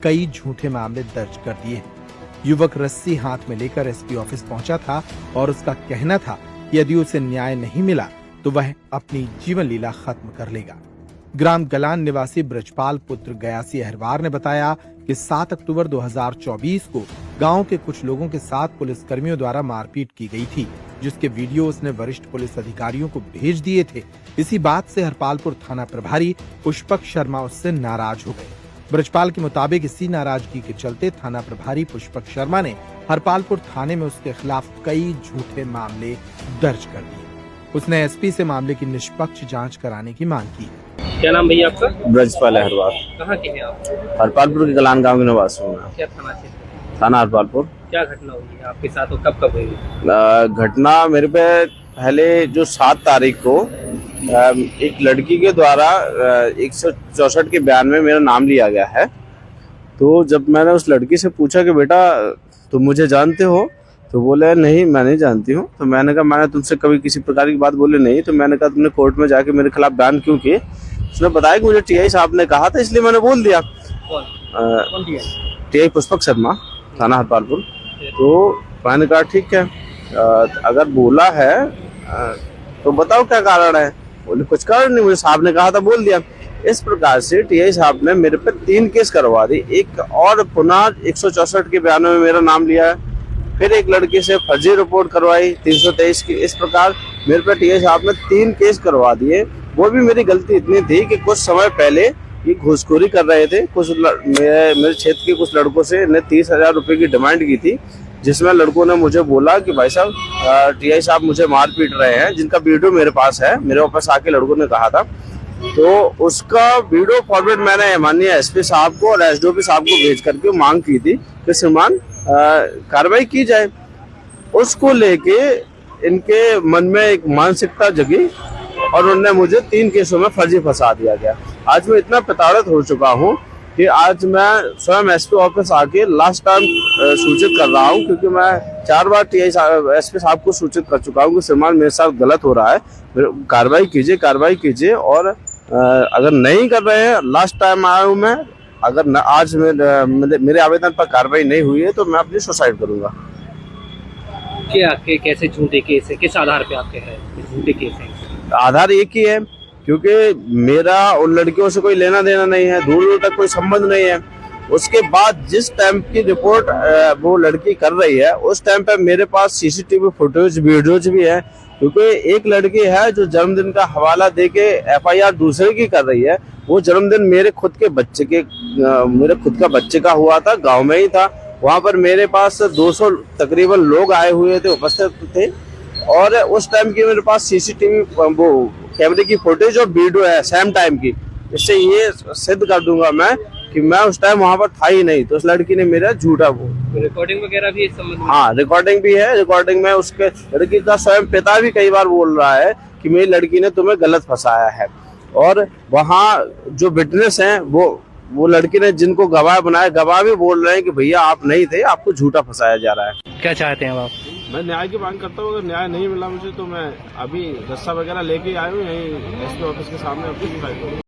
कई झूठे मामले दर्ज कर दिए। युवक रस्सी हाथ में लेकर एसपी ऑफिस पहुंचा था और उसका कहना था कि यदि उसे न्याय नहीं मिला तो वह अपनी जीवन लीला खत्म कर लेगा। ग्राम गलान निवासी ब्रजपाल पुत्र गयासी अहरवार ने बताया कि 7 अक्टूबर 2024 को गांव के कुछ लोगों के साथ पुलिस कर्मियों द्वारा मारपीट की गई थी, जिसके वीडियो उसने वरिष्ठ पुलिस अधिकारियों को भेज दिए थे। इसी बात से हरपालपुर थाना प्रभारी पुष्पक शर्मा उससे नाराज हो गए। ब्रजपाल के मुताबिक इसी नाराजगी के चलते थाना प्रभारी पुष्पक शर्मा ने हरपालपुर थाने में उसके खिलाफ कई झूठे मामले दर्ज कर दिए। उसने एसपी से मामले की निष्पक्ष जांच कराने की मांग की। क्या नाम भैया आपका? ब्रजपाल अहरवार। कहाँ के हैं आप? हरपालपुर के गलान गांव के निवासी हूँ मैं। क्या थाना क्षेत्र? थाना हरपालपुर। क्या घटना हुई है आपके साथ और कब हुई? घटना मेरे पे पहले जो 7 तारीख को एक लड़की के द्वारा 164 के बयान में मेरा नाम लिया गया है। तो जब मैंने उस लड़की से पूछा कि बेटा तुम मुझे जानते हो, तो बोले नहीं मैं नहीं जानती हूँ। तो मैंने कहा मैंने तुमसे कभी किसी प्रकार की बात बोली नहीं। तो मैंने कहा तुमने कोर्ट में जाके मेरे खिलाफ बयान क्यों किए? उसने बताया कि मुझे टीआई साहब ने कहा था, इसलिए मैंने बोल दिया। कौन टीआई पुष्पक शर्मा, थाना हरपालपुर। तो मैंने कहा ठीक है, अगर बोला है तो बताओ क्या कारण है। बोले कुछ कारण नहीं, मुझे साहब ने कहा था बोल दिया। इस प्रकार से टीआई साहब ने मेरे पे 3 केस करवा दी। एक और पुनः 164 के बयानों में मेरा नाम लिया है। फिर एक लड़की से फर्जी रिपोर्ट करवाई 323 की। इस प्रकार मेरे पे टीआई साहब ने 3 केस करवा दिए। वो भी मेरी गलती इतनी थी कि कुछ समय पहले ये घूसखोरी कर रहे थे। कुछ मेरे क्षेत्र के कुछ लड़कों से ने 30,000 रुपए की डिमांड की थी, जिसमें लड़कों ने मुझे बोला कि भाई साहब टीआई साहब मुझे मार पीट रहे हैं, जिनका वीडियो मेरे पास है। मेरे वापस आके लड़कों ने कहा था, तो उसका वीडियो फॉरवर्ड मैंने माननीय एसपी साहब को और एसडीओपी साहब को भेज करके मांग की थी कि श्रीमान कार्रवाई की जाए। उसको लेके इनके मन में एक मानसिकता जगी और उन्होंने मुझे 3 केसों में फर्जी फंसा दिया गया। आज मैं इतना प्रताड़ित हो चुका हूँ कि आज मैं स्वयं एसपी ऑफिस आके लास्ट टाइम सूचित कर रहा हूँ, क्योंकि मैं 4 बार टीआई एसपी साहब को सूचित कर चुका हूँ कि श्रीमान मेरे साथ गलत हो रहा है, कार्रवाई कीजिए। और अगर नहीं कर रहे हैं, लास्ट टाइम आया हूँ मैं, अगर आज मेरे आवेदन पर कार्रवाई नहीं हुई है तो मैं अपनी सुसाइड करूंगा। क्या आपके कैसे झूठे केस है? किस आधार पे आपके हैं झूठे केस हैं? आधार एक ही है, क्योंकि मेरा उन लड़कियों से कोई लेना देना नहीं है, दूर दूर तक कोई संबंध नहीं है। उसके बाद जिस टाइम की रिपोर्ट वो लड़की कर रही है, उस टाइम पे मेरे पास सीसीटीवी फुटेज वीडियोज भी है। क्योंकि एक लड़की है जो जन्मदिन का हवाला देके एफआईआर दूसरे की कर रही है। वो जन्मदिन मेरे खुद का बच्चे का हुआ था, गांव में ही था। वहां पर मेरे पास 200 तकरीबन लोग आए हुए थे, उपस्थित थे। और उस टाइम की मेरे पास सीसीटीवी वो कैमरे की फुटेज और वीडियो है सेम टाइम की। इससे ये सिद्ध कर दूंगा मैं कि मैं उस टाइम वहां पर था ही नहीं। तो उस लड़की ने मेरा झूठा रिकॉर्डिंग वगैरह भी इस संबंध में? हाँ, रिकॉर्डिंग भी है। रिकॉर्डिंग में उसके लड़की का स्वयं पिता भी कई बार बोल रहा है कि मेरी लड़की ने तुम्हें गलत फंसाया है। और वहाँ जो विटनेस हैं वो लड़की ने जिनको गवाह बनाया, गवाह भी बोल रहे हैं कि भैया आप नहीं थे, आपको झूठा फंसाया जा रहा है। क्या चाहते हैं आप? मैं न्याय की मांग करता हूँ। अगर न्याय नहीं मिला मुझे तो मैं अभी रस्सा वगैरह लेके आया हूँ, यहीं एसपी ऑफिस के सामने अपनी फाइल